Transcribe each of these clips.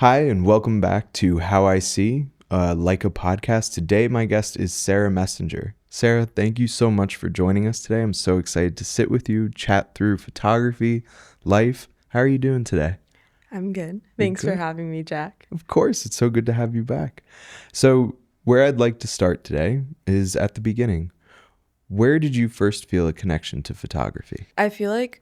Hi, and welcome back to How I See, a Leica podcast. Today, my guest is Sara Messinger. Sara, thank you so much for joining us today. I'm so excited to sit with you, chat through photography, life. How are you doing today? I'm good. Thanks for having me, Jack. Of course, it's so good to have you back. So, where I'd like to start today is at the beginning. Where did you first feel a connection to photography? I feel like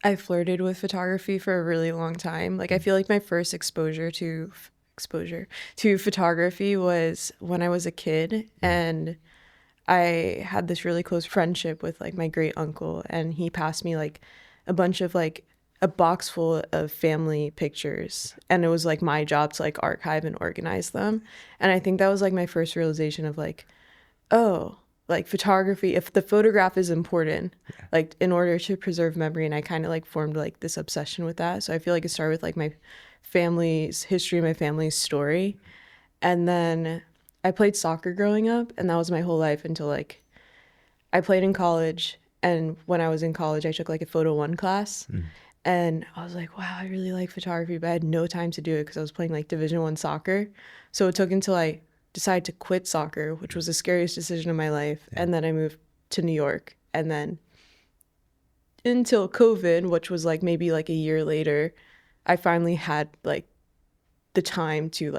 I flirted with photography for a really long time. I feel like my first exposure to photography was when I was a kid, and I had this really close friendship with my great uncle, and he passed me a bunch of a box full of family pictures, and it was my job to archive and organize them. And I think that was my first realization of oh, photography, if the photograph is important, in order to preserve memory. And I kind of formed this obsession with that. So I feel it started with my family's history, my family's story. And then I played soccer growing up, and that was my whole life until I played in college. And when I was in college, I took a photo one class. And I was like, wow, I really like photography, but I had no time to do it because I was playing Division I soccer. So it took until I decided to quit soccer, which was the scariest decision of my life. And then I moved to New York. And then until COVID, which was maybe a year later, I finally had the time to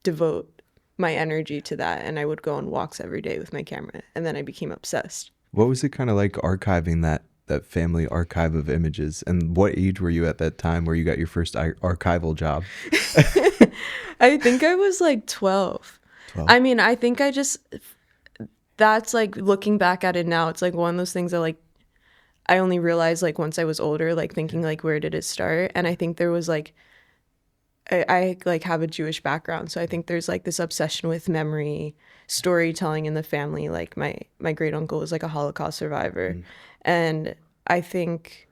devote my energy to that. And I would go on walks every day with my camera. And then I became obsessed. What was it kind of like archiving that family archive of images? And what age were you at that time where you got your first archival job? I think I was 12. I mean, I think that's looking back at it now, it's one of those things that I only realized once I was older, thinking where did it start? And I think there was I have a Jewish background, so I think there's this obsession with memory, storytelling in the family. My great uncle was a Holocaust survivor, and I think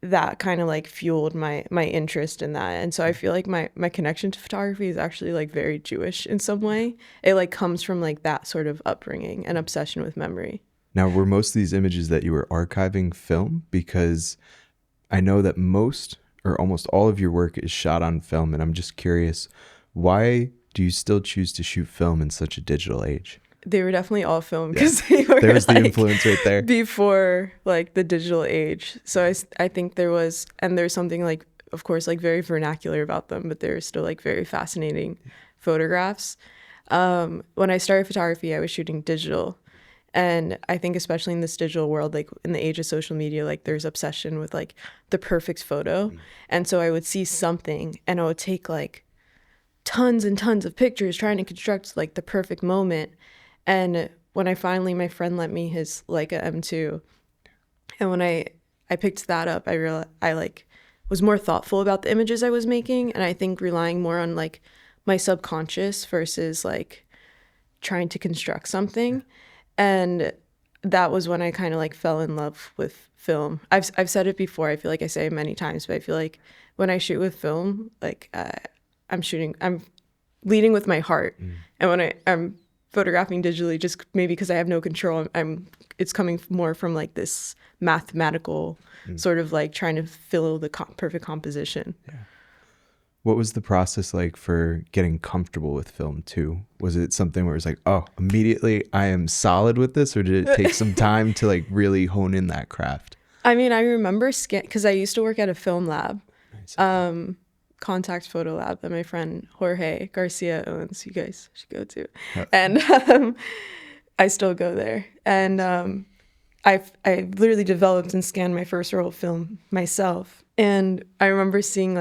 that kind of fueled my interest in that. And so I feel my connection to photography is actually very Jewish in some way. It comes from that sort of upbringing and obsession with memory. Now, were most of these images that you were archiving film? Because I know that most or almost all of your work is shot on film, and I'm just curious, why do you still choose to shoot film in such a digital age? They were definitely all filmed because they were there's the influence right there before the digital age. So I think there's something of course very vernacular about them, but they're still very fascinating photographs. When I started photography, I was shooting digital, and I think especially in this digital world, in the age of social media, there's obsession with the perfect photo. And so I would see something and I would take tons and tons of pictures trying to construct the perfect moment. And when my friend lent me his Leica M2, and when I picked that up, I realized I was more thoughtful about the images I was making, and I think relying more on my subconscious versus trying to construct something. And that was when I kind of fell in love with film. I've said it before. I feel I say it many times, but I feel when I shoot with film, I'm leading with my heart, and when I'm photographing digitally, just maybe because I have no control, it's coming more from this mathematical sort of trying to fill the perfect composition. Yeah. What was the process like for getting comfortable with film too? Was it something where it was oh, immediately I am solid with this, or did it take some time to really hone in that craft? I mean, I remember because I used to work at a film lab. Nice. Contact photo lab that my friend Jorge Garcia owns. You guys should go to. And I still go there. And I literally developed and scanned my first roll of film myself. And I remember seeing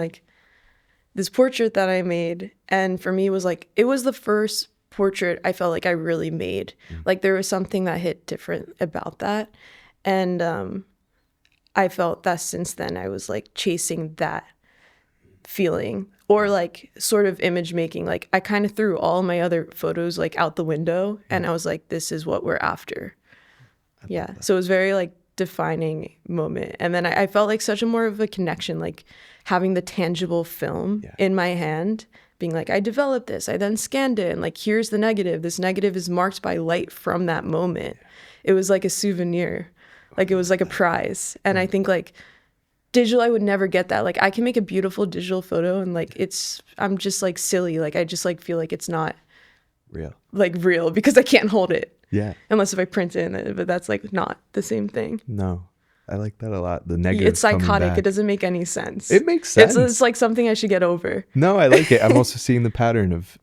this portrait that I made, and for me it was it was the first portrait I felt I really made. There was something that hit different about that. And I felt that since then I was chasing that feeling, or sort of image making. I kind of threw all my other photos out the window, and I was this is what we're after. Yeah. So it was very defining moment. And then I felt such a more of a connection, having the tangible film in my hand, being I developed this, I then scanned it, and here's the negative. This negative is marked by light from that moment. It was a souvenir. It was a prize. And I think digital, I would never get that. Like I can make a beautiful digital photo and like I'm just like silly. Like I just like feel like it's not real because I can't hold it. Yeah. Unless if I print it, but that's like not the same thing. No, I like that a lot. The negative. It's psychotic. It doesn't make any sense. It makes sense. It's like something I should get over. No, I like it. I'm also seeing the pattern of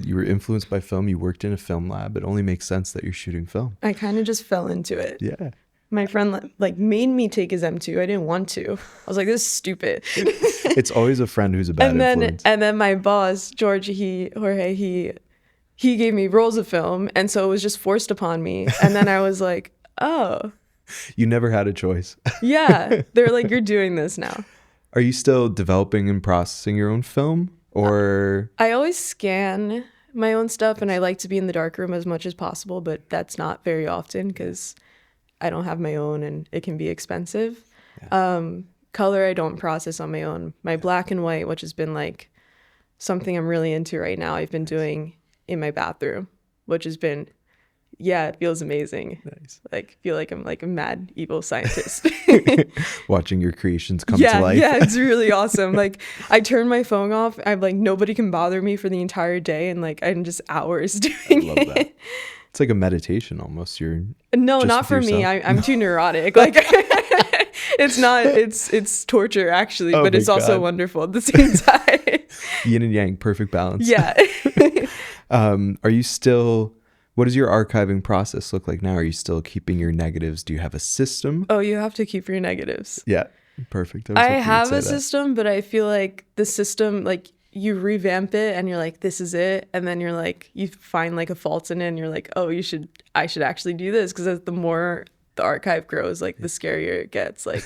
you were influenced by film. You worked in a film lab. It only makes sense that you're shooting film. I kind of just fell into it. Yeah. My friend like made me take his M2. I didn't want to. I was like, this is stupid. It's always a friend who's a bad influence. And then my boss, Jorge, he gave me rolls of film, and so it was just forced upon me. And then I was like, oh. You never had a choice. Yeah. They're like, you're doing this now. Are you still developing and processing your own film? Or I always scan my own stuff, and I like to be in the darkroom as much as possible, but that's not very often because I don't have my own and it can be expensive. Yeah. Color, I don't process on my own. My black and white, which has been like something I'm really into right now, I've been doing in my bathroom, which has been, it feels amazing. Nice. Like feel like I'm like a mad evil scientist. Watching your creations come to life. Yeah, it's really awesome. Like I turn my phone off. I'm like, nobody can bother me for the entire day, and like I'm just hours doing it. That. It's like a meditation almost. No, not for me. I'm too neurotic. Like it's not. It's torture actually, but it's also wonderful at the same time. Yin and yang, perfect balance. Yeah. Are you still? What does your archiving process look like now? Are you still keeping your negatives? Do you have a system? Oh, you have to keep your negatives. Yeah, perfect. I have a system, but I feel like the system, like you revamp it and you're like, this is it. And then you're like, you find like a fault in it and you're like, oh, I should actually do this. Because the more the archive grows, like the scarier it gets. Like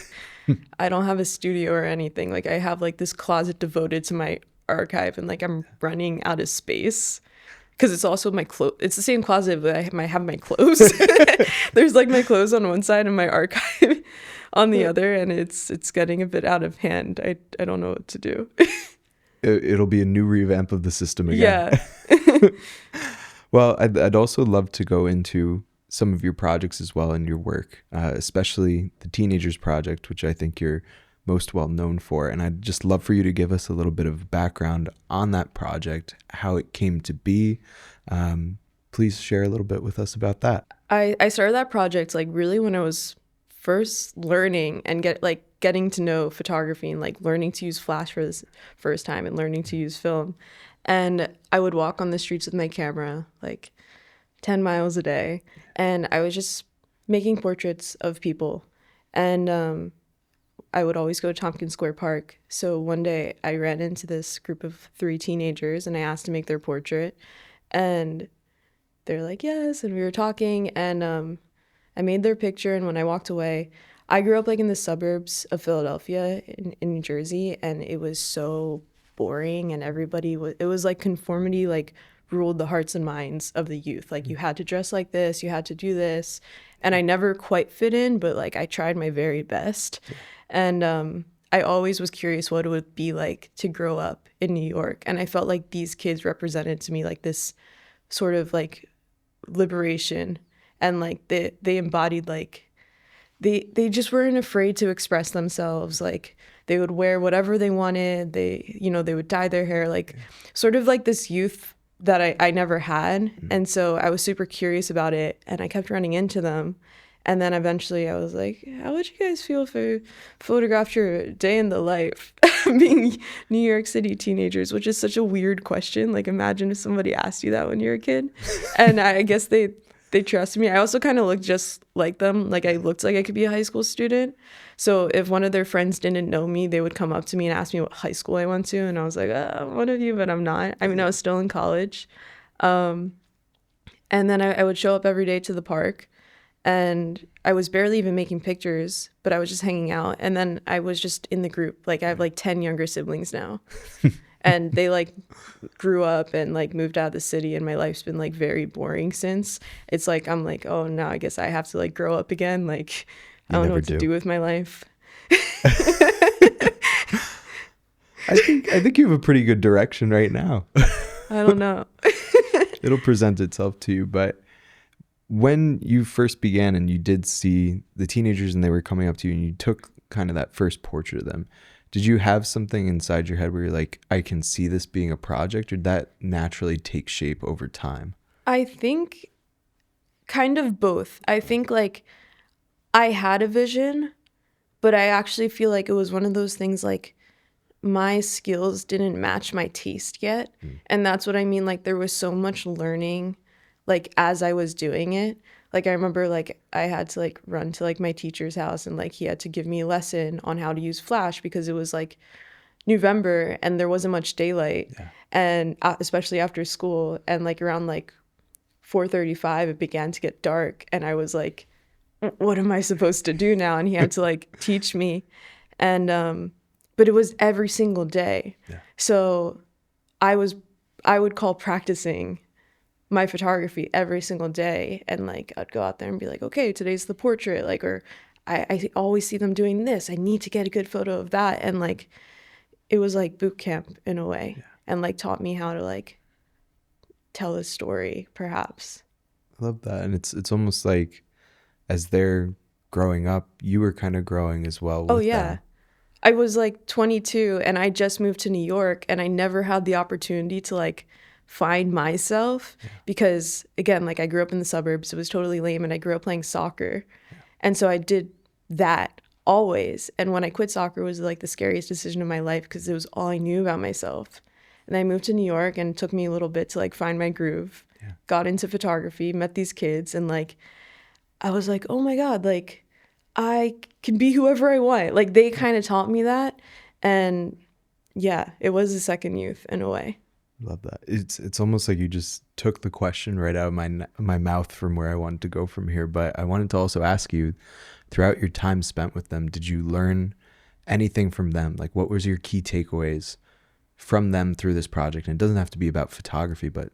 I don't have a studio or anything. Like I have like this closet devoted to my archive, and like I'm running out of space. Because it's also my clothes. It's the same closet, but I might have my clothes. There's like my clothes on one side and my archive on the other, and it's getting a bit out of hand. I don't know what to do. It'll be a new revamp of the system again. Yeah. Well, I'd also love to go into some of your projects as well and your work, especially the Teenagers Project, which I think you're most well known for. And I'd just love for you to give us a little bit of background on that project, how it came to be. Please share a little bit with us about that. I started that project like really when I was first learning and getting to know photography and like learning to use flash for the first time and learning to use film. And I would walk on the streets with my camera like 10 miles a day, and I was just making portraits of people. And I would always go to Tompkins Square Park. So one day I ran into this group of 3 teenagers and I asked to make their portrait. And they're like, yes. And we were talking, and I made their picture. And when I walked away, I grew up like in the suburbs of Philadelphia in New Jersey. And it was so boring, and it was like conformity, like ruled the hearts and minds of the youth. Like you had to dress like this, you had to do this. And I never quite fit in, but like I tried my very best. Yeah. And I always was curious what it would be like to grow up in New York. And I felt like these kids represented to me like this sort of like liberation. And like they embodied like, they just weren't afraid to express themselves. Like they would wear whatever they wanted. They would dye their hair, like sort of like this youth that I never had. Mm-hmm. And so I was super curious about it, and I kept running into them. And then eventually I was like, how would you guys feel if I photographed your day in the life being New York City teenagers, which is such a weird question. Like imagine if somebody asked you that when you're a kid. And I guess they trusted me. I also kind of looked just like them. Like I looked like I could be a high school student. So if one of their friends didn't know me, they would come up to me and ask me what high school I went to. And I was like, I'm one of you, but I'm not. I mean, I was still in college. And then I would show up every day to the park. And I was barely even making pictures, but I was just hanging out. And then I was just in the group. Like I have like 10 younger siblings now. And they like grew up and like moved out of the city, and my life's been like very boring since. It's like I'm like, oh, now I guess I have to like grow up again. Like I don't know what to do with my life. I think you have a pretty good direction right now. I don't know. It'll present itself to you. But when you first began and you did see the teenagers and they were coming up to you and you took kind of that first portrait of them, did you have something inside your head where you're like, I can see this being a project, or did that naturally take shape over time? I think kind of both. I think like I had a vision, but I actually feel like it was one of those things like my skills didn't match my taste yet. And that's what I mean. Like there was so much learning like as I was doing it. Like I remember like I had to like run to like my teacher's house and like he had to give me a lesson on how to use flash because it was like November and there wasn't much daylight. Yeah. And especially after school and like around like 4:35 it began to get dark and I was like, what am I supposed to do now? And he had to like teach me. And but it was every single day. Yeah. So I would call practicing my photography every single day. And like, I'd go out there and be like, okay, today's the portrait. Like, or I always see them doing this. I need to get a good photo of that. And like, it was like boot camp in a way. Yeah. And like taught me how to like tell a story perhaps. I love that. And it's almost like as they're growing up, you were kind of growing as well with them. I was like 22 and I just moved to New York and I never had the opportunity to like find myself because again, like I grew up in the suburbs. It was totally lame and I grew up playing soccer. And so I did that always. And when I quit soccer, it was like the scariest decision of my life because it was all I knew about myself. And I moved to New York and it took me a little bit to like find my groove, got into photography, met these kids and like, I was like, oh my God, like I can be whoever I want. Like they kind of taught me that. And yeah, it was a second youth in a way. Love that. It's almost like you just took the question right out of my mouth from where I wanted to go from here. But I wanted to also ask you, throughout your time spent with them, did you learn anything from them? Like what was your key takeaways from them through this project? And it doesn't have to be about photography, but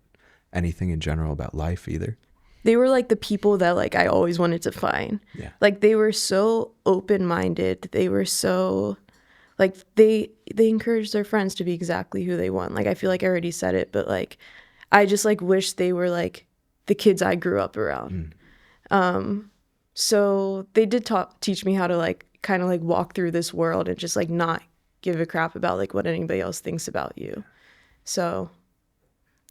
anything in general about life either. They were like the people that like I always wanted to find. Yeah. Like they were so open-minded. They were so like they encouraged their friends to be exactly who they want. Like I feel like I already said it, but like I just like wish they were like the kids I grew up around. So they did teach me how to like kind of like walk through this world and just like not give a crap about like what anybody else thinks about you. So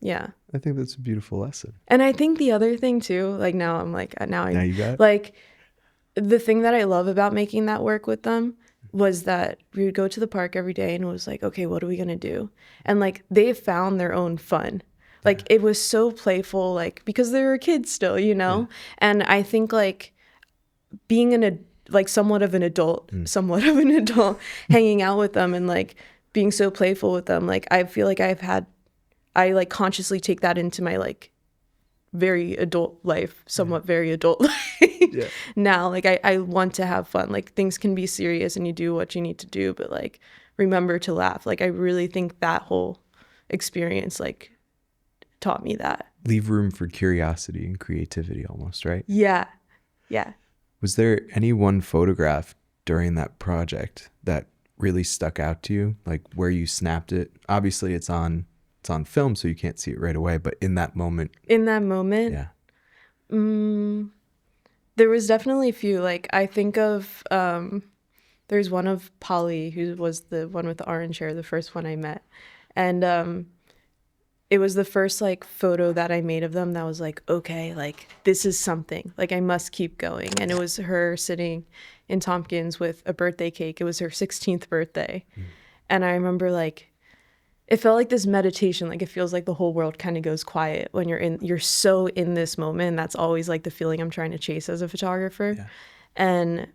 yeah. I think that's a beautiful lesson. And I think the other thing too, like now you got it? Like the thing that I love about making that work with them was that we would go to the park every day and it was like, okay, what are we going to do? And like they found their own fun. Like it was so playful, like because they were kids still, you know? Yeah. And I think like being somewhat of an adult, hanging out with them and like being so playful with them, like I feel like I like consciously take that into my like very adult life, somewhat very adult life now. Like I want to have fun. Like things can be serious and you do what you need to do, but like remember to laugh. Like I really think that whole experience like taught me that. Leave room for curiosity and creativity almost, right? Yeah. Yeah. Was there any one photograph during that project that really stuck out to you? Like where you snapped it? Obviously it's on film, so you can't see it right away, but in that moment. Yeah. There was definitely a few. Like I think of there's one of Polly, who was the one with the orange hair, the first one I met. And it was the first like photo that I made of them that was like, okay, like this is something. Like I must keep going. And it was her sitting in Tompkins with a birthday cake. It was her 16th birthday. And I remember like it felt like this meditation. Like it feels like the whole world kind of goes quiet when you're so in this moment. And that's always like the feeling I'm trying to chase as a photographer. Yeah. And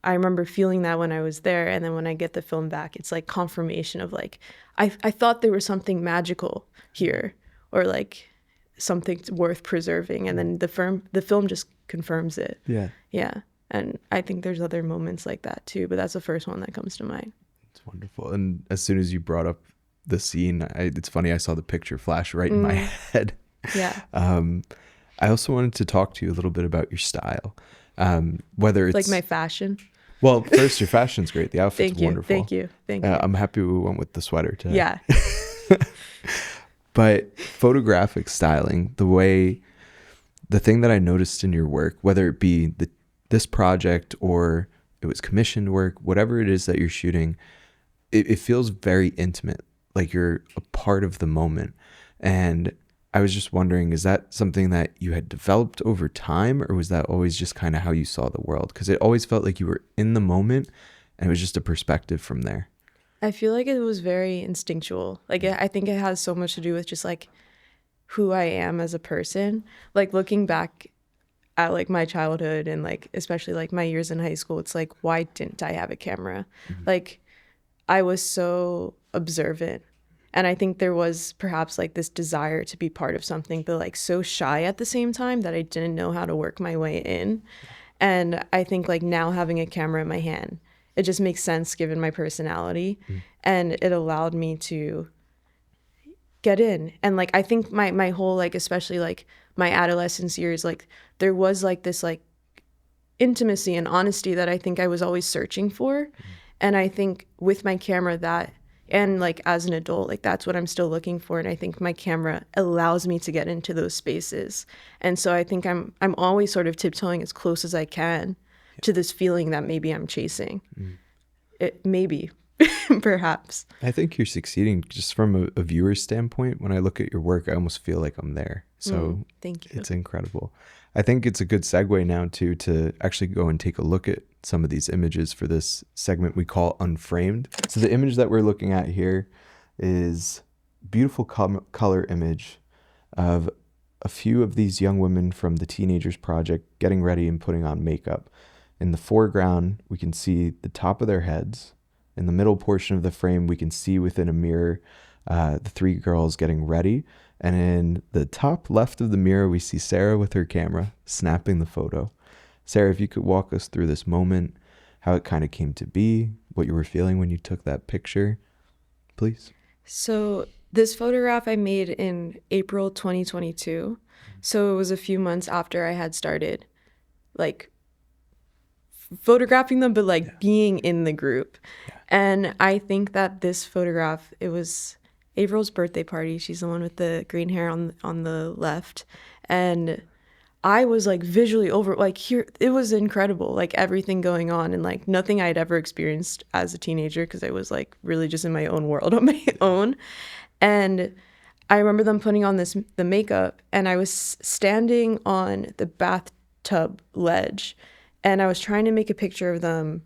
I remember feeling that when I was there. And then when I get the film back, it's like confirmation of like, I thought there was something magical here or like something worth preserving. And then the film just confirms it. Yeah. Yeah. And I think there's other moments like that too, but that's the first one that comes to mind. It's wonderful. And as soon as you brought up the scene, it's funny, I saw the picture flash right in my head. Yeah. I also wanted to talk to you a little bit about your style, whether it's like my fashion. Well, first, your fashion's great. The outfit's wonderful. Thank you. I'm happy we went with the sweater today. Yeah. But photographic styling, the thing that I noticed in your work, whether it be this project or it was commissioned work, whatever it is that you're shooting, it feels very intimate, like you're a part of the moment. And I was just wondering, is that something that you had developed over time, or was that always just kind of how you saw the world? Because it always felt like you were in the moment and it was just a perspective from there. I feel like it was very instinctual. Like I think it has so much to do with just like who I am as a person. Like looking back at like my childhood and like especially like my years in high school, it's like, why didn't I have a camera? Like I was so observant, and I think there was perhaps like this desire to be part of something, but like so shy at the same time that I didn't know how to work my way in. And I think like now having a camera in my hand, it just makes sense given my personality, and it allowed me to get in. And like I think my whole like especially like my adolescence years, like there was like this like intimacy and honesty that I think I was always searching for. And I think with my camera that, and like as an adult, like that's what I'm still looking for. And I think my camera allows me to get into those spaces. And so I think I'm always sort of tiptoeing as close as I can to this feeling that maybe I'm chasing. It maybe, perhaps. I think you're succeeding just from a viewer's standpoint. When I look at your work, I almost feel like I'm there. So thank you. it's incredible. I think it's a good segue now to actually go and take a look at some of these images for this segment we call Unframed. So the image that we're looking at here is a beautiful color image of a few of these young women from the Teenagers Project getting ready and putting on makeup. In the foreground, we can see the top of their heads. In the middle portion of the frame, we can see within a mirror the three girls getting ready. And in the top left of the mirror, we see Sara with her camera snapping the photo. Sara, if you could walk us through this moment, how it kind of came to be, what you were feeling when you took that picture, please. So this photograph I made in April 2022. So it was a few months after I had started like photographing them, but like being in the group. And I think that this photograph, it was April's birthday party. She's the one with the green hair on the left. And I was like visually over, like here, it was incredible, like everything going on and like nothing I'd ever experienced as a teenager because I was like really just in my own world on my own. And I remember them putting on the makeup, and I was standing on the bathtub ledge and I was trying to make a picture of them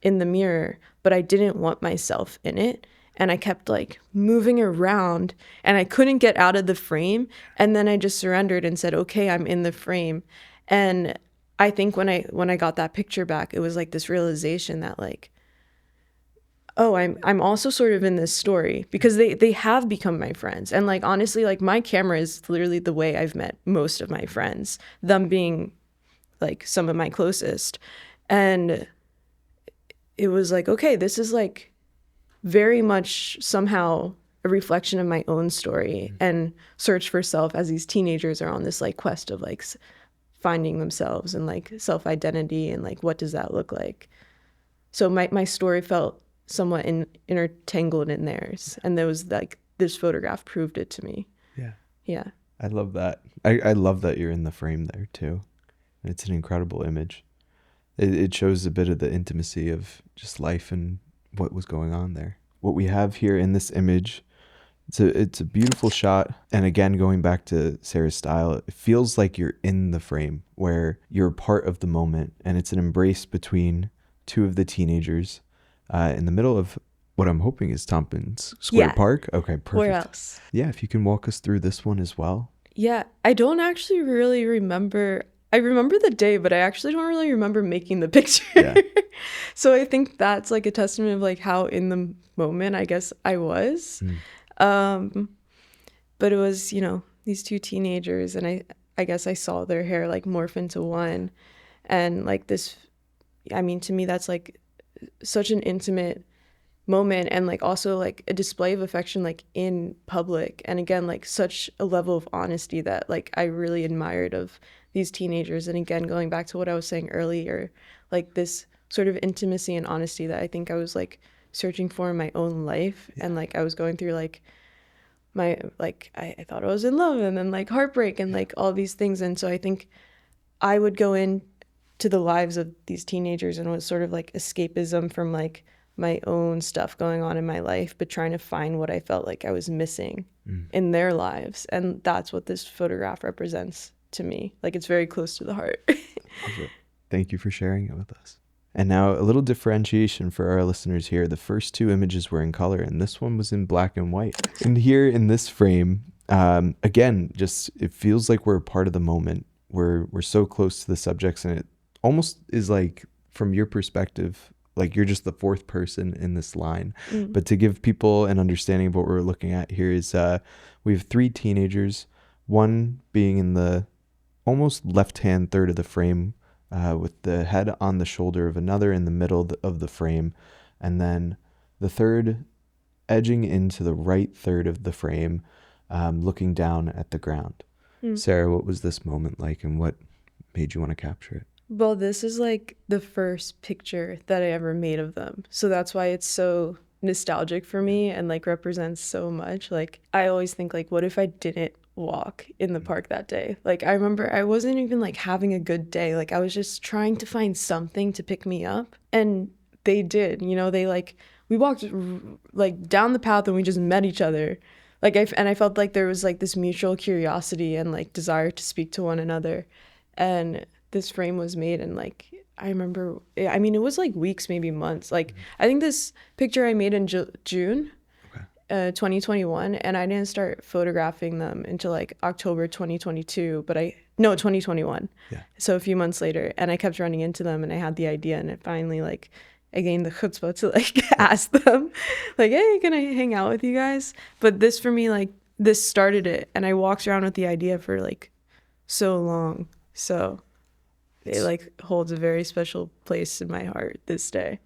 in the mirror, but I didn't want myself in it. And I kept like moving around and I couldn't get out of the frame. And then I just surrendered and said, okay, I'm in the frame. And I think when I got that picture back, it was like this realization that like, oh, I'm also sort of in this story because they have become my friends. And like, honestly, like my camera is literally the way I've met most of my friends, them being like some of my closest. And it was like, okay, this is like very much somehow a reflection of my own story and search for self as these teenagers are on this like quest of like finding themselves and like self-identity and like what does that look like. So my story felt somewhat intertangled in theirs, and there was like this photograph proved it to me. Yeah I love that. I love that you're in the frame there too. It's an incredible image. It shows a bit of the intimacy of just life and what was going on there. What we have here in this image, it's a beautiful shot. And again, going back to Sara's style, it feels like you're in the frame where you're part of the moment, and it's an embrace between two of the teenagers in the middle of what I'm hoping is Tompkins Square Park. Okay, perfect. Where else? Yeah, if you can walk us through this one as well. Yeah, I don't actually really remember. I remember the day, but I actually don't really remember making the picture. Yeah. So I think that's like a testament of like how in the moment I guess I was. But it was, you know, these two teenagers, and I guess I saw their hair like morph into one. And like this, I mean, to me, that's like such an intimate moment, and like also like a display of affection like in public. And again, like such a level of honesty that like I really admired of these teenagers. And again, going back to what I was saying earlier, like this sort of intimacy and honesty that I think I was like searching for in my own life. And like I was going through like my like I thought I was in love, and then like heartbreak and like all these things. And so I think I would go in to the lives of these teenagers, and was sort of like escapism from like my own stuff going on in my life, but trying to find what I felt like I was missing in their lives. And that's what this photograph represents to me. Like, it's very close to the heart. Thank you for sharing it with us. And now a little differentiation for our listeners here. The first two images were in color, and this one was in black and white. And here in this frame, again, just it feels like we're a part of the moment. We're so close to the subjects, and it almost is like, from your perspective, like you're just the fourth person in this line. But to give people an understanding of what we're looking at here is we have three teenagers, one being in the almost left-hand third of the frame, with the head on the shoulder of another in the middle of the frame, and then the third edging into the right third of the frame, looking down at the ground. Sarah, what was this moment like, and what made you want to capture it? Well, this is like the first picture that I ever made of them. So that's why it's so nostalgic for me and like represents so much. Like, I always think like, what if I didn't walk in the park that day? Like, I remember I wasn't even like having a good day. Like, I was just trying to find something to pick me up, and they did, you know, they like, we walked like down the path and we just met each other. Like, I felt like there was like this mutual curiosity and like desire to speak to one another. And this frame was made, and like, I remember, I mean, it was like weeks, maybe months. Like, I think this picture I made in June 2021, and I didn't start photographing them until like October 2022, 2021. Yeah. So a few months later, and I kept running into them, and I had the idea, and it finally like, I gained the chutzpah to like ask them like, hey, can I hang out with you guys? But this, for me, like, this started it, and I walked around with the idea for like so long. So it like holds a very special place in my heart this day.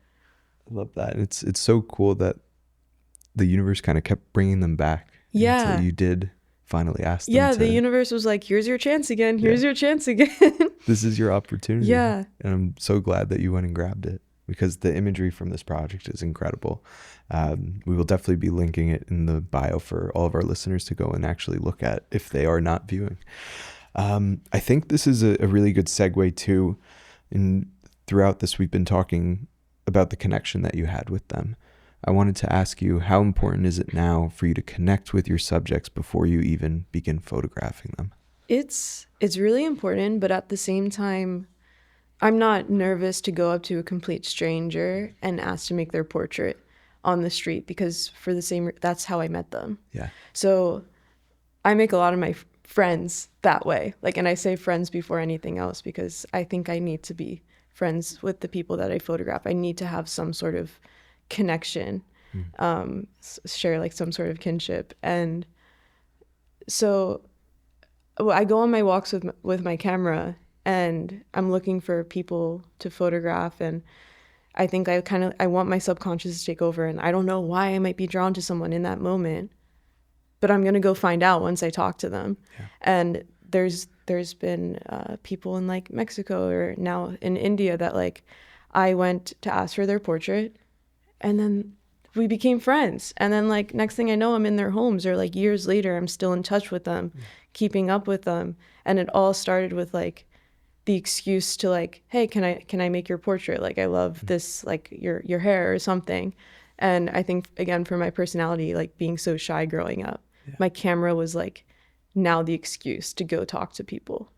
I love that. It's so cool that the universe kind of kept bringing them back until you did finally ask them. The universe was like, here's your chance again. Here's your chance again. This is your opportunity. Yeah. And I'm so glad that you went and grabbed it, because the imagery from this project is incredible. We will definitely be linking it in the bio for all of our listeners to go and actually look at if they are not viewing. I think this is a really good segue too. And throughout this, we've been talking about the connection that you had with them. I wanted to ask you, how important is it now for you to connect with your subjects before you even begin photographing them? It's really important, but at the same time, I'm not nervous to go up to a complete stranger and ask to make their portrait on the street, because that's how I met them. Yeah. So I make a lot of my friends that way. Like, and I say friends before anything else, because I think I need to be friends with the people that I photograph. I need to have some sort of connection, share like some sort of kinship. And so I go on my walks with my camera, and I'm looking for people to photograph, and I think I want my subconscious to take over, and I don't know why I might be drawn to someone in that moment, but I'm gonna go find out once I talk to them. Yeah. And there's been people in like Mexico or now in India that like I went to ask for their portrait, and then we became friends. And then like next thing I know, I'm in their homes, or like years later, I'm still in touch with them, keeping up with them. And it all started with like the excuse to like, hey, can I make your portrait? Like, I love this, like your hair or something. And I think, again, for my personality, like being so shy growing up, my camera was like now the excuse to go talk to people.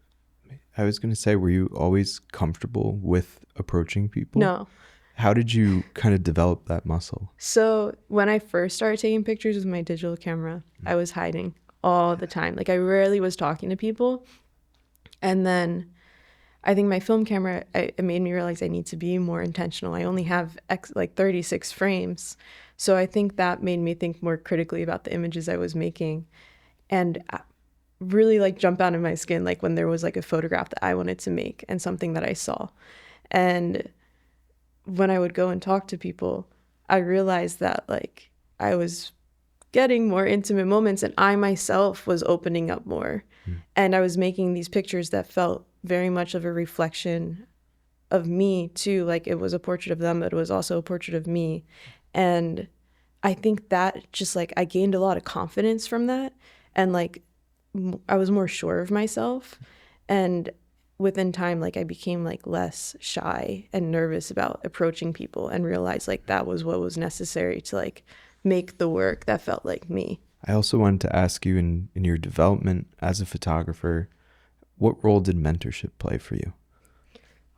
I was going to say, were you always comfortable with approaching people? No. How did you kind of develop that muscle? So when I first started taking pictures with my digital camera, I was hiding all the time. Like, I rarely was talking to people. And then I think my film camera, it made me realize I need to be more intentional. I only have like 36 frames. So I think that made me think more critically about the images I was making, and really like jump out of my skin, like when there was like a photograph that I wanted to make and something that I saw. And when I would go and talk to people, I realized that like I was getting more intimate moments, and I myself was opening up more. And I was making these pictures that felt very much of a reflection of me too. Like, it was a portrait of them, but it was also a portrait of me. And I think that just like I gained a lot of confidence from that, and like I was more sure of myself. And within time, like I became like less shy and nervous about approaching people, and realized like that was what was necessary to like make the work that felt like me. I also wanted to ask you, in your development as a photographer, what role did mentorship play for you?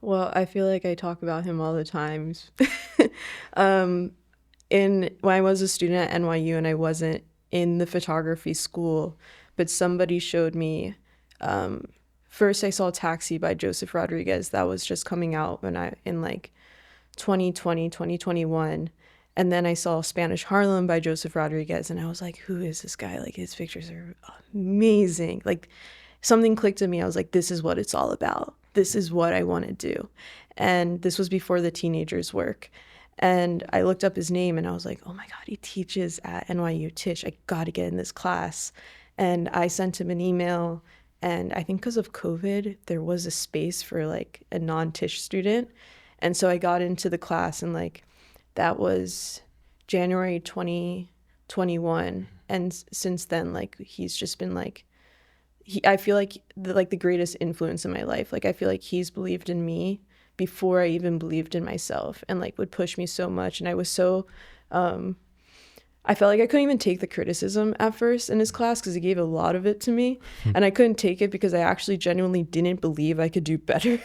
Well, I feel like I talk about him all the times. um, when I was a student at NYU and I wasn't in the photography school, but somebody showed me, first I saw Taxi by Joseph Rodriguez. That was just coming out in like 2020, 2021. And then I saw Spanish Harlem by Joseph Rodriguez, and I was like, who is this guy? Like, his pictures are amazing. Like, something clicked in me. I was like, this is what it's all about. This is what I want to do. And this was before the teenagers work. And I looked up his name and I was like, oh my God, he teaches at NYU Tisch. I got to get in this class. And I sent him an email. And I think because of COVID, there was a space for like a non-Tisch student. And so I got into the class, and like that was January 2021. And since then, like he's just been like, I feel like the greatest influence in my life. Like I feel like he's believed in me before I even believed in myself, and like would push me so much. And I was so, I felt like I couldn't even take the criticism at first in his class because he gave a lot of it to me. And I couldn't take it because I actually genuinely didn't believe I could do better.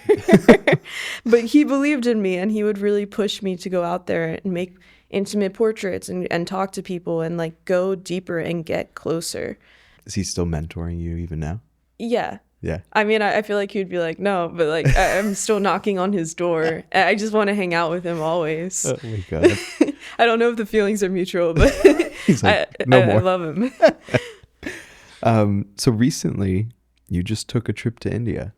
But he believed in me, and he would really push me to go out there and make intimate portraits and talk to people and like go deeper and get closer. Is he still mentoring you even now? Yeah. Yeah. I mean, I feel like he would be like, no, but like I'm still knocking on his door. I just want to hang out with him always. Oh my God. I don't know if the feelings are mutual, but He's like, no more. I love him. So recently you just took a trip to India.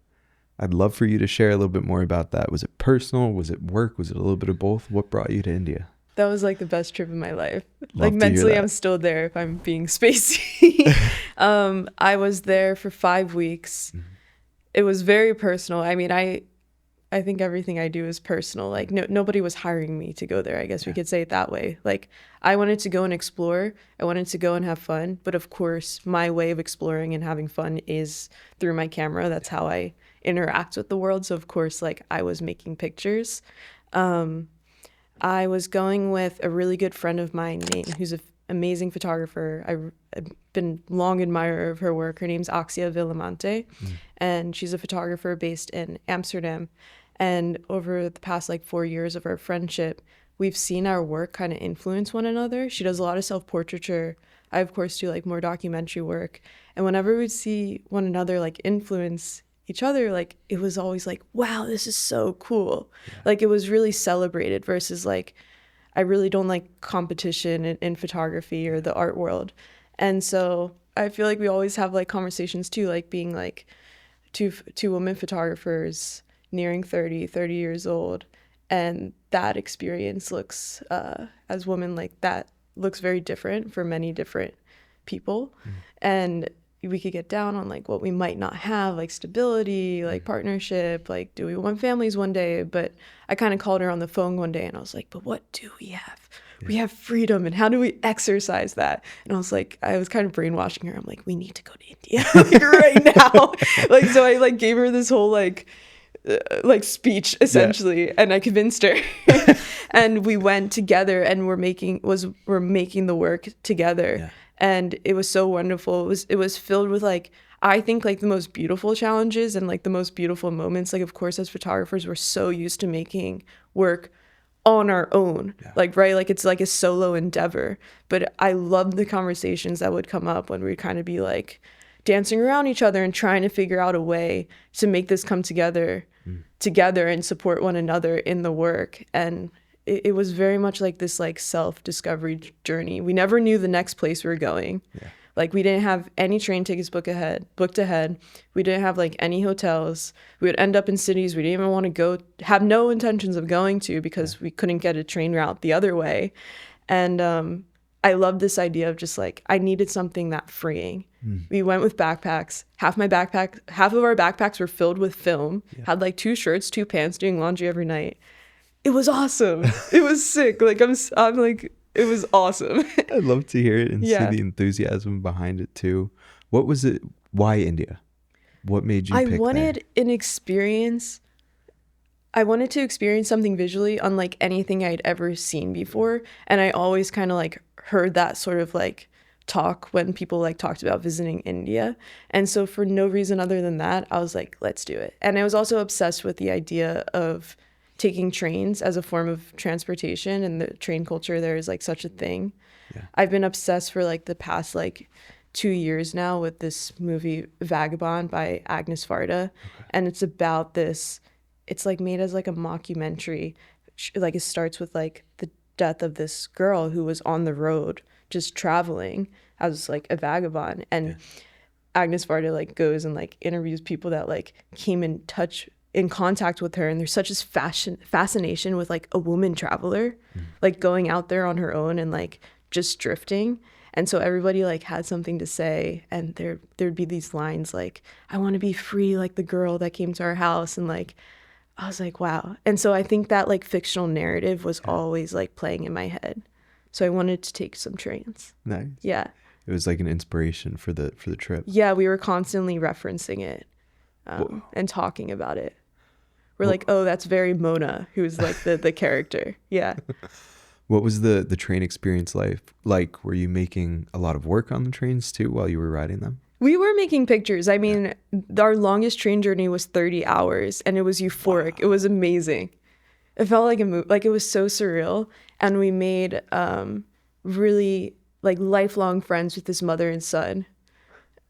I'd love for you to share a little bit more about that. Was it personal? Was it work? Was it a little bit of both? What brought you to India? That was like the best trip of my life. Love like mentally, I'm still there if I'm being spacey. I was there for 5 weeks. Mm-hmm. It was very personal. I mean, I think everything I do is personal. Like nobody was hiring me to go there. I guess we could say it that way. Like I wanted to go and explore. I wanted to go and have fun. But of course, my way of exploring and having fun is through my camera. That's how I interact with the world. So of course, like I was making pictures. I was going with a really good friend of mine, who's an amazing photographer. I've been long admirer of her work. Her name's Axia Villamante, and she's a photographer based in Amsterdam. And over the past like 4 years of our friendship, we've seen our work kind of influence one another. She does a lot of self-portraiture. I, of course, do like more documentary work. And whenever we see one another like influence each other, like it was always like, wow, this is so cool. Yeah. Like it was really celebrated versus like, I really don't like competition in photography or the art world. And so I feel like we always have like conversations too, like being like two women photographers nearing 30 years old. And that experience looks, as women, like that looks very different for many different people. And we could get down on like what we might not have, like stability, like partnership, like do we want families one day? But I kind of called her on the phone one day and I was like, but what do we have? Yeah. We have freedom, and how do we exercise that? And I was like, I was kind of brainwashing her. I'm like, we need to go to India like right now. Like, so I like gave her this whole like speech essentially, and I convinced her. And we went together and we're making the work together. Yeah. And it was so wonderful. It was filled with like, I think like the most beautiful challenges and like the most beautiful moments. Like, of course, as photographers, we're so used to making work on our own, like, right? Like it's like a solo endeavor. But I loved the conversations that would come up when we'd kind of be like dancing around each other and trying to figure out a way to make this come together and support one another in the work. And it was very much like this like self-discovery journey. We never knew the next place we were going. Yeah. Like we didn't have any train tickets booked ahead. We didn't have like any hotels. We would end up in cities we didn't even want to go, have no intentions of going to because we couldn't get a train route the other way. And I love this idea of just like, I needed something that freeing. We went with backpacks. Half of our backpacks were filled with film, had like 2 shirts, 2 pants, doing laundry every night. It was awesome. It was sick. Like I'm like, it was awesome. I'd love to hear it and see the enthusiasm behind it too. What was it? Why India? What made you I pick wanted there? an experience. I wanted to experience something visually unlike anything I'd ever seen before. And I always kind of like heard that sort of like talk when people like talked about visiting India. And so for no reason other than that, I was like, let's do it. And I was also obsessed with the idea of taking trains as a form of transportation, and the train culture there is like such a thing. Yeah. I've been obsessed for like the past like 2 years now with this movie Vagabond by Agnes Varda. Okay. And it's about this, it's like made as like a mockumentary. Like it starts with like the death of this girl who was on the road just traveling as like a vagabond. And Yeah. Agnes Varda like goes and like interviews people that like came in contact with her, and there's such this fascination with like a woman traveler like going out there on her own and like just drifting. And so everybody like had something to say, and there'd be these lines like, I want to be free like the girl that came to our house. And like I was like, wow. And so I think that like fictional narrative was always like playing in my head, so I wanted to take some trains. Nice. Yeah. It was like an inspiration for the trip. Yeah, we were constantly referencing it, Whoa. and talking about it. We're Wha- like, oh, that's very Mona, who's like the character. Yeah. What was the train experience like? Were you making a lot of work on the trains too while you were riding them? We were making pictures. I mean, our longest train journey was 30 hours, and it was euphoric. Wow. It was amazing. It felt like a movie. Like it was so surreal. And we made really like lifelong friends with this mother and son.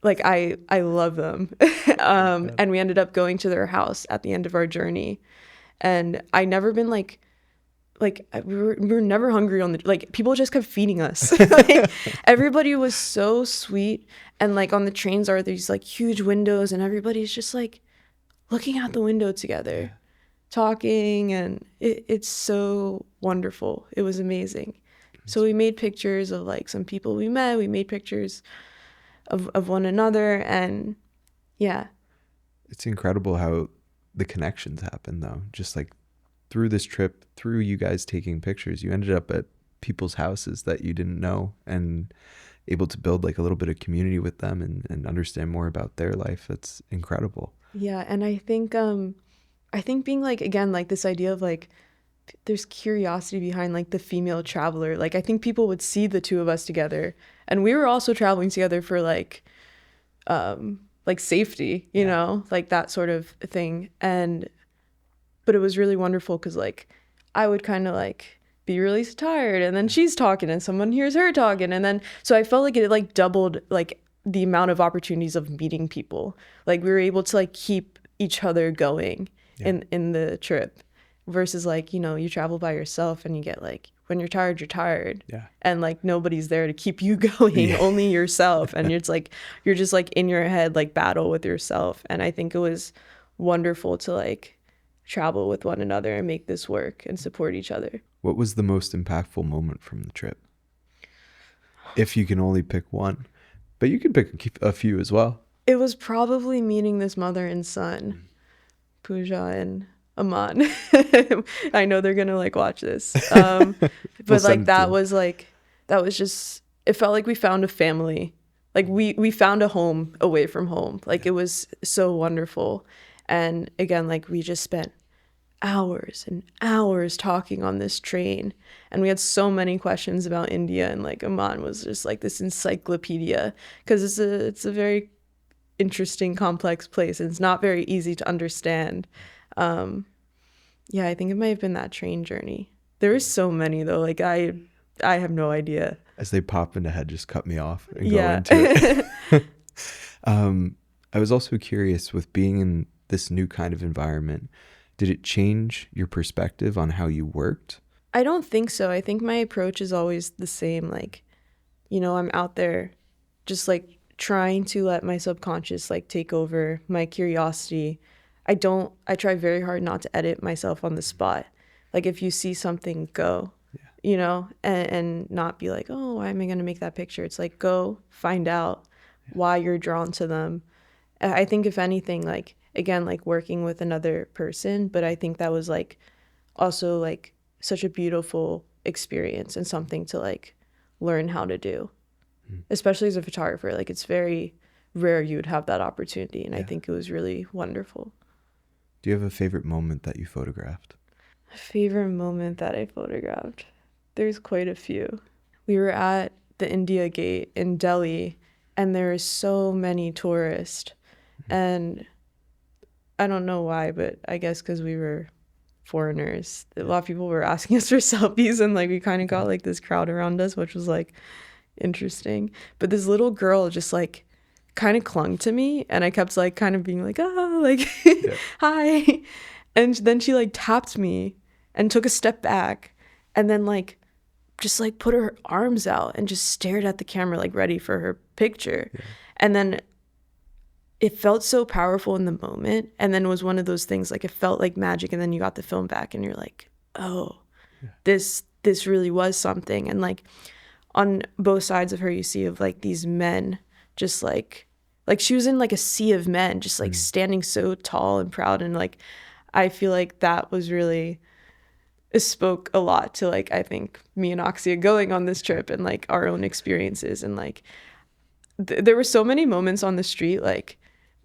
Like I love them. And we ended up going to their house at the end of our journey. And I never been like we were never hungry on the, like people just kept feeding us. Like everybody was so sweet, and like on the trains are these like huge windows, and everybody's just like looking out the window together, talking, and it's so wonderful. It was amazing. So we made pictures of like some people we met. We made pictures of one another, and yeah. It's incredible how the connections happen though. Just like through this trip, through you guys taking pictures, you ended up at people's houses that you didn't know and able to build like a little bit of community with them and understand more about their life. That's incredible. Yeah, and I think being like, again, like this idea of like there's curiosity behind like the female traveler. Like I think people would see the two of us together, and we were also traveling together for like safety, you know, like that sort of thing. But it was really wonderful because like I would kind of like be really tired, and then she's talking and someone hears her talking, and then so I felt like it like doubled like the amount of opportunities of meeting people. Like we were able to like keep each other going in the trip, versus like, you know, you travel by yourself and you get like, when you're tired, Yeah. and like nobody's there to keep you going, only yourself, and it's like you're just like in your head like battle with yourself. And I think it was wonderful to like travel with one another and make this work and support each other. What was the most impactful moment from the trip? If you can only pick one, but you can pick a few as well. It was probably meeting this mother and son, Pooja and Aman. I know they're gonna like watch this, but like that was just, it felt like we found a family. Like we found a home away from home. Like it was so wonderful. And again, like we just spent hours and hours talking on this train, and we had so many questions about India, and like Aman was just like this encyclopedia, because it's a very interesting, complex place, and it's not very easy to understand. Yeah, I think it might have been that train journey. There were so many though. Like I have no idea. As they pop into head, just cut me off and Yeah. go into it. I was also curious, with being in this new kind of environment, did it change your perspective on how you worked? I don't think so. I think my approach is always the same. Like, you know, I'm out there just like trying to let my subconscious like take over, my curiosity. I try very hard not to edit myself on the spot. Like if you see something, go, you know, and not be like, oh, why am I going to make that picture? It's like, go find out why you're drawn to them. I think if anything, like, again, like working with another person, but I think that was like also like such a beautiful experience and something to like learn how to do, especially as a photographer. Like it's very rare you would have that opportunity. And I Yeah. think it was really wonderful. Do you have a favorite moment that you photographed? A favorite moment that I photographed? There's quite a few. We were at the India Gate in Delhi, and there were so many tourists. And I don't know why, but I guess because we were foreigners, a lot of people were asking us for selfies, and like we kind of got like this crowd around us, which was like interesting. But this little girl just like kind of clung to me, and I kept like kind of being like, oh, like hi. And then she like tapped me and took a step back, and then like just like put her arms out and just stared at the camera like ready for her picture. And then it felt so powerful in the moment, and then it was one of those things like it felt like magic, and then you got the film back and you're like, oh, this really was something. And like on both sides of her you see of like these men just like she was in like a sea of men just like standing so tall and proud, and like I feel like that was really, it spoke a lot to like I think me and Oxia going on this trip and like our own experiences. And like there were so many moments on the street, like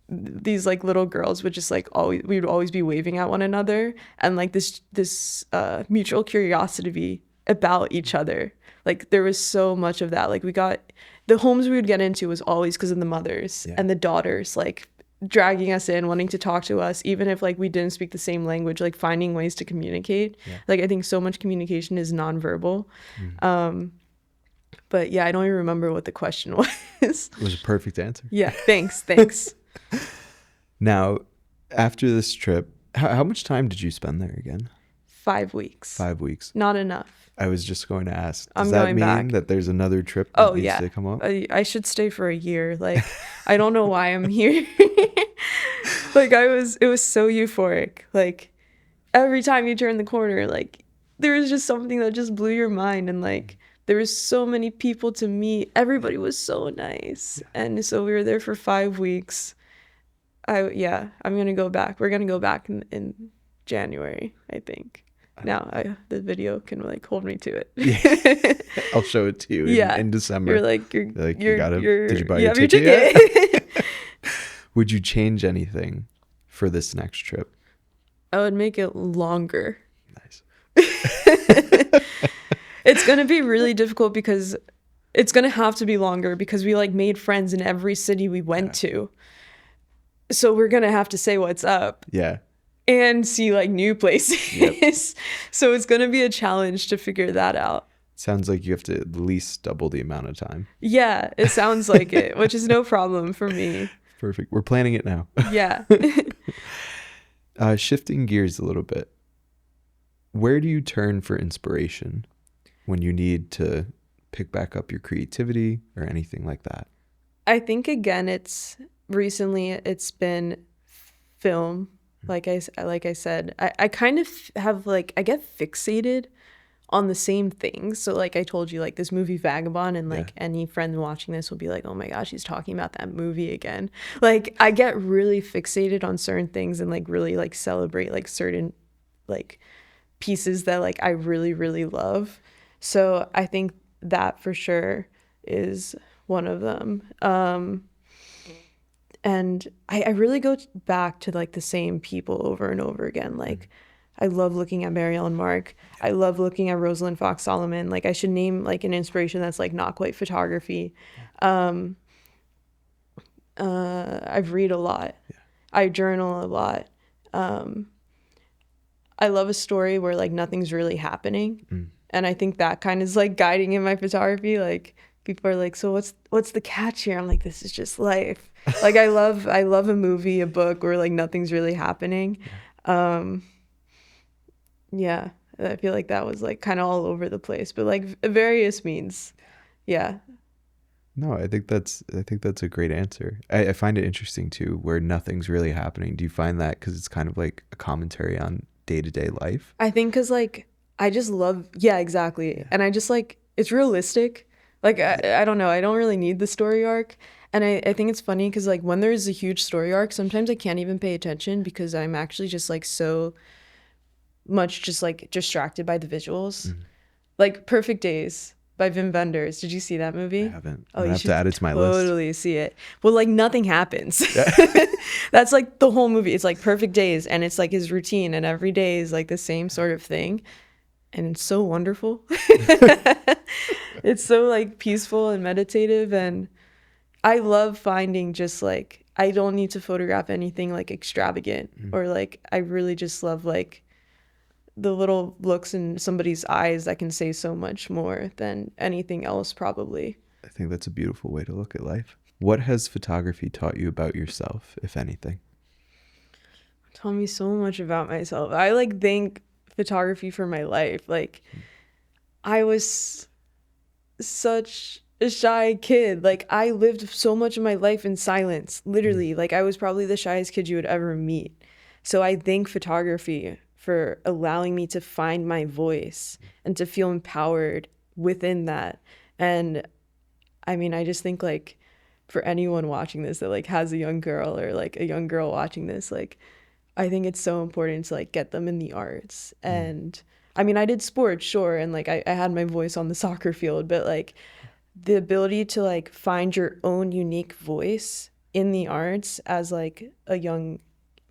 these like little girls would just like always, we would always be waving at one another, and like this mutual curiosity about each other. Like there was so much of that. Like we got, the homes we would get into was always because of the mothers and the daughters like dragging us in, wanting to talk to us, even if like we didn't speak the same language, like finding ways to communicate. Like I think so much communication is nonverbal. But yeah, I don't even remember what the question was. It was a perfect answer. Yeah, thanks. Now, after this trip, how much time did you spend there again? 5 weeks. 5 weeks. Not enough. I was just going to ask, does I'm that going mean back. that there's another trip that needs to come up? I should stay for a year. Like, I don't know why I'm here. Like, it was so euphoric. Like, every time you turn the corner, like, there was just something that just blew your mind. And, like, there was so many people to meet. Everybody was so nice. And so we were there for 5 weeks. I'm going to go back. We're going to go back in January, I think. Now the video can like hold me to it. I'll show it to you in December. You're like, did you buy your ticket yet? Would you change anything for this next trip? I would make it longer. Nice. It's going to be really difficult because it's going to have to be longer because we like made friends in every city we went to. So we're going to have to say what's up. Yeah. And see like new places. Yep. So it's going to be a challenge to figure that out. Sounds like you have to at least double the amount of time. Yeah, it sounds like it, which is no problem for me. Perfect. We're planning it now. Yeah. Shifting gears a little bit. Where do you turn for inspiration when you need to pick back up your creativity or anything like that? I think again, it's been film. Like I said, I kind of have like, I get fixated on the same things. So like I told you, like this movie Vagabond, and like any friend watching this will be like, oh my gosh, he's talking about that movie again. Like I get really fixated on certain things and like really like celebrate like certain like pieces that like I really, really love. So I think that for sure is one of them. And I really go back to like the same people over and over again. Like I love looking at Mary Ellen Mark. I love looking at Rosalind Fox Solomon. Like I should name like an inspiration that's like not quite photography. I read a lot. I journal a lot. I love a story where like nothing's really happening. And I think that kind of is like guiding in my photography. Like people are like, so what's the catch here? I'm like, this is just life. Like I love a movie, a book where like nothing's really happening. Yeah, I feel like that was like kind of all over the place, but like various means. Yeah. No, I think that's a great answer. I find it interesting too, where nothing's really happening. Do you find that because it's kind of like a commentary on day-to-day life? I think because like I just love, exactly. And I just like, it's realistic. Like I don't know, I don't really need the story arc. And I think it's funny because like when there's a huge story arc, sometimes I can't even pay attention because I'm actually just like so much just like distracted by the visuals. Like Perfect Days by Wim Wenders. Did you see that movie? I haven't. Oh, I'm gonna you have should to add it to my list. totally see it. Well, like nothing happens. That's like the whole movie. It's like perfect days, and it's like his routine, and every day is like the same sort of thing, and it's so wonderful. It's so like peaceful and meditative, and I love finding just like I don't need to photograph anything like extravagant or like I really just love like the little looks in somebody's eyes that can say so much more than anything else probably. I think that's a beautiful way to look at life. What has photography taught you about yourself, if anything? Taught me so much about myself. I like thank photography for my life. Like I was such a shy kid. Like I lived so much of my life in silence, literally. Like I was probably the shyest kid you would ever meet. So I thank photography for allowing me to find my voice and to feel empowered within that. And I mean, I just think like for anyone watching this that like has a young girl or like a young girl watching this, like I think it's so important to like get them in the arts. And I mean, I did sports, sure, and like I had my voice on the soccer field, but like the ability to like find your own unique voice in the arts as like a young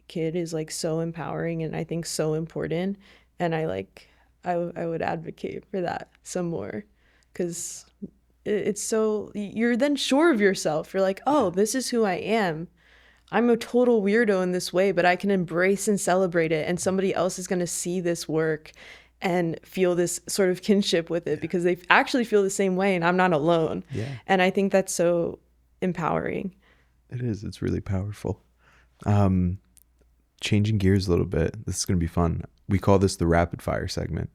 kid is like so empowering and I think so important. And I like I would advocate for that some more because it's so you're then sure of yourself. You're like, oh, this is who I am. I'm a total weirdo in this way, but I can embrace and celebrate it. And somebody else is going to see this work and feel this sort of kinship with it because they actually feel the same way and I'm not alone. Yeah. And I think that's so empowering. It is. It's really powerful. Changing gears a little bit. This is going to be fun. We call this the rapid fire segment.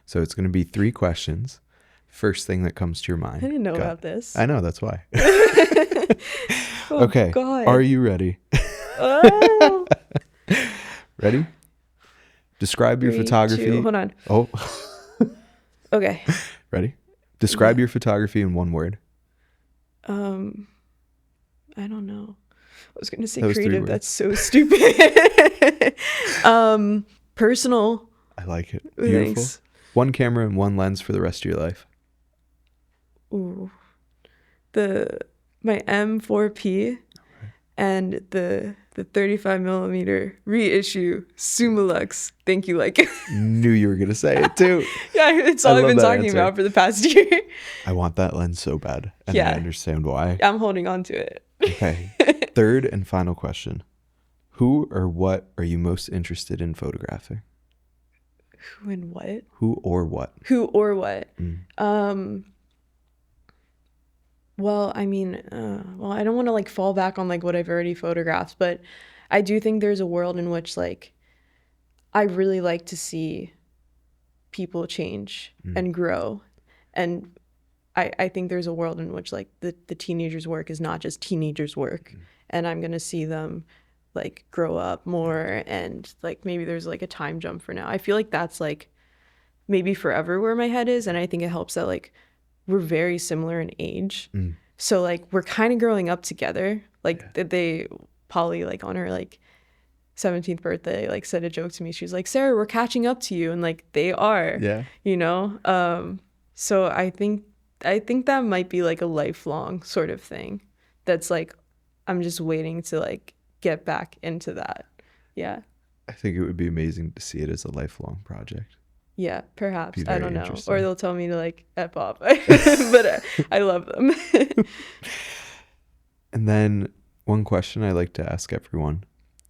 So it's going to be 3 questions. First thing that comes to your mind. I didn't know about this. I know. That's why. Oh, okay. God. Are you ready? Oh. Ready? Describe your 3, photography. 2, hold on. Oh. Okay. Ready? Describe your photography in 1 word. I don't know. I was gonna say That was 3 creative. words. That's so stupid. Personal. I like it. Beautiful. Thanks. 1 camera and 1 lens for the rest of your life. Ooh. My M4P and the 35 millimeter reissue Sumalux. Thank you, Leica. Knew you were going to say it too. Yeah, it's all I I've love been that talking answer. about for the past year. I want that lens so bad. And Yeah. I understand why. I'm holding on to it. Okay. 3rd and final question. Who or what are you most interested in photographing? Who and what? Who or what? Who or what? Well, I mean, I don't want to like fall back on like what I've already photographed, but I do think there's a world in which like I really like to see people change and grow. And I think there's a world in which like the teenagers' work is not just teenagers' work. And I'm going to see them like grow up more and like maybe there's like a time jump for now. I feel like that's like maybe forever where my head is. And I think it helps that like we're very similar in age. So like we're kind of growing up together. Like Polly like on her like 17th birthday like said a joke to me. She was like, Sarah, we're catching up to you. And like they are, Yeah. you know? So I think that might be like a lifelong sort of thing. That's like, I'm just waiting to like get back into that. Yeah. I think it would be amazing to see it as a lifelong project. Yeah, perhaps. Be I very don't know. interesting. Or they'll tell me to like F off. But I love them. And then 1 question I like to ask everyone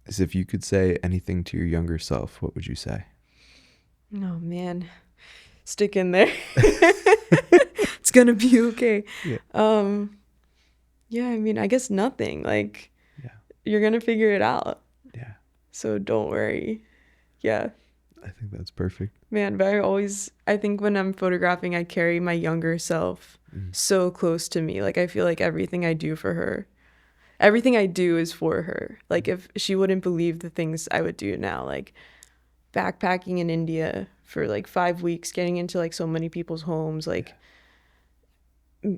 is if you could say anything to your younger self, what would you say? Oh, man. Stick in there. It's going to be okay. Yeah. Yeah, I mean, I guess nothing. Like, Yeah. you're going to figure it out. Yeah. So don't worry. Yeah. I think that's perfect. Man, but I think when I'm photographing, I carry my younger self so close to me. Like, I feel like everything I do is for her. Like, if she wouldn't believe the things I would do now, like backpacking in India for like 5 weeks, getting into like so many people's homes, like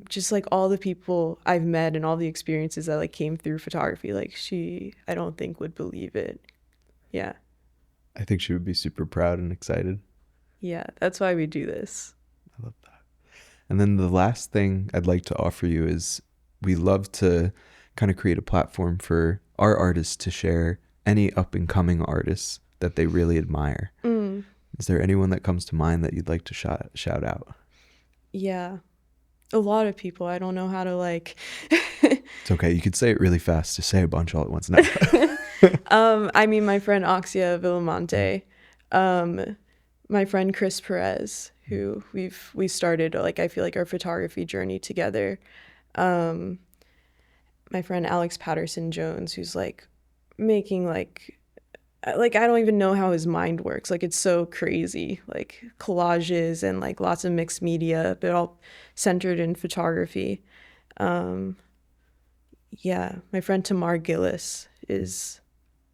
just like all the people I've met and all the experiences that like came through photography, like I don't think would believe it. Yeah. I think she would be super proud and excited. Yeah, that's why we do this. I love that. And then the last thing I'd like to offer you is we love to kind of create a platform for our artists to share any up and coming artists that they really admire. Is there anyone that comes to mind that you'd like to shout out? Yeah, a lot of people. I don't know how to like. It's okay. You could say it really fast. Just say a bunch all at once. No. I mean, my friend Oxia Villamonte, my friend Chris Perez, who we started like, I feel like, our photography journey together. My friend Alex Patterson Jones, who's like making like I don't even know how his mind works. Like, it's so crazy, like collages and like lots of mixed media, but all centered in photography. Yeah, my friend Tamar Gillis is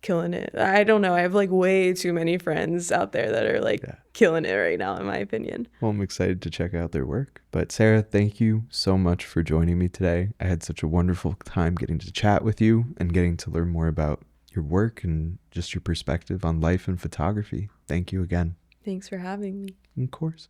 killing it. I don't know. I have like way too many friends out there that are like killing it right now, in my opinion. Well, I'm excited to check out their work. But Sarah, thank you so much for joining me today. I had such a wonderful time getting to chat with you and getting to learn more about your work and just your perspective on life and photography. Thank you again. Thanks for having me. Of course.